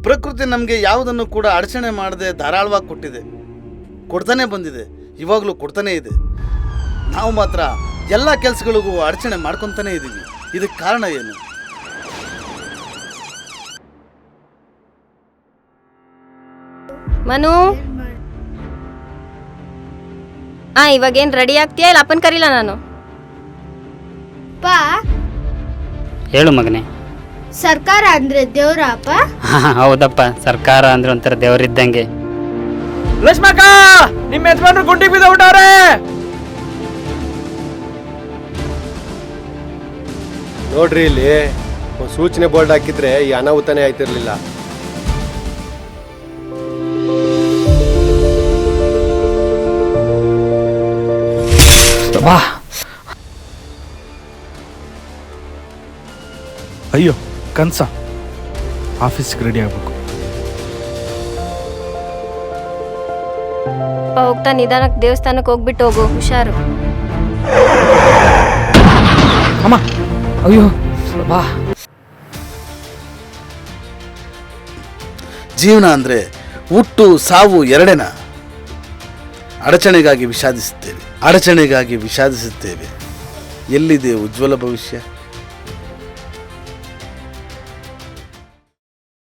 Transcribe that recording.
ಪ್ರಕೃತಿ ನಮಗೆ ಯಾವುದನ್ನು ಕೂಡ ಅಡಚಣೆ ಮಾಡದೆ ಧಾರಾಳವಾಗಿ ಕೊಟ್ಟಿದೆ, ಕೊಡ್ತಾನೆ ಬಂದಿದೆ, ಇವಾಗಲೂ ಕೊಡ್ತಾನೆ ಇದೆ. ನಾವು ಮಾತ್ರ ಎಲ್ಲ ಕೆಲಸಗಳಿಗೂ ಅಡಚಣೆ ಮಾಡ್ಕೊತಾನೆ ಇದ್ದೀವಿ. ಇದಕ್ಕೆ ಕಾರಣ ಏನು? ಮನು, ಇವಾಗೇನು ರೆಡಿ ಆಗ್ತೀಯಾ? ಇಲ್ಲ ಅಪ್ಪನ ಕರೀಲ ನಾನು? ಪಾ, ಹೇಳು ಮಗನೇ. ಸರ್ಕಾರ ಅಂದ್ರೆ ದೇವ್ರ ಅಪ್ಪ? ಹೌದಪ್ಪ, ಸರ್ಕಾರ ಅಂದ್ರೆ ಒಂಥರ ದೇವರಿದ್ದಂಗೆ. ಲಕ್ಷ್ಮಕ್ಕ, ನಿಮ್ಮ ಯಜಮಾನ್ರು ಗುಂಡಿ ಬಿದ್ದ ಬಿಟ್ಟವ್ರೆ. ನೋಡ್ರಿ, ಇಲ್ಲಿ ಸೂಚನೆ ಬೋರ್ಡ್ ಹಾಕಿದ್ರೆ ಈ ಅನಾಹುತನೇ ಆಯ್ತಿರ್ಲಿಲ್ಲ. ವಾ, ಅಯ್ಯೋ ಕನ್ಸ, ಆಫೀಸ್ಗೆ ರೆಡಿ ಆಗ್ಬೇಕು. ಹೋಗ್ತಾ ನಿಧಾನಕ್ಕೆ ದೇವಸ್ಥಾನಕ್ಕೆ ಹೋಗ್ಬಿಟ್ಟು ಹೋಗು, ಹುಷಾರು. ಅಮ್ಮ, ಅಯ್ಯೋ ಬಾ. ಜೀವನ ಅಂದರೆ ಹುಟ್ಟು ಸಾವು ಎರಡೇನ. ಅಡಚಣೆಗಾಗಿ ವಿಷಾದಿಸುತ್ತೇವೆ, ಎಲ್ಲಿದೆ ಉಜ್ವಲ ಭವಿಷ್ಯ?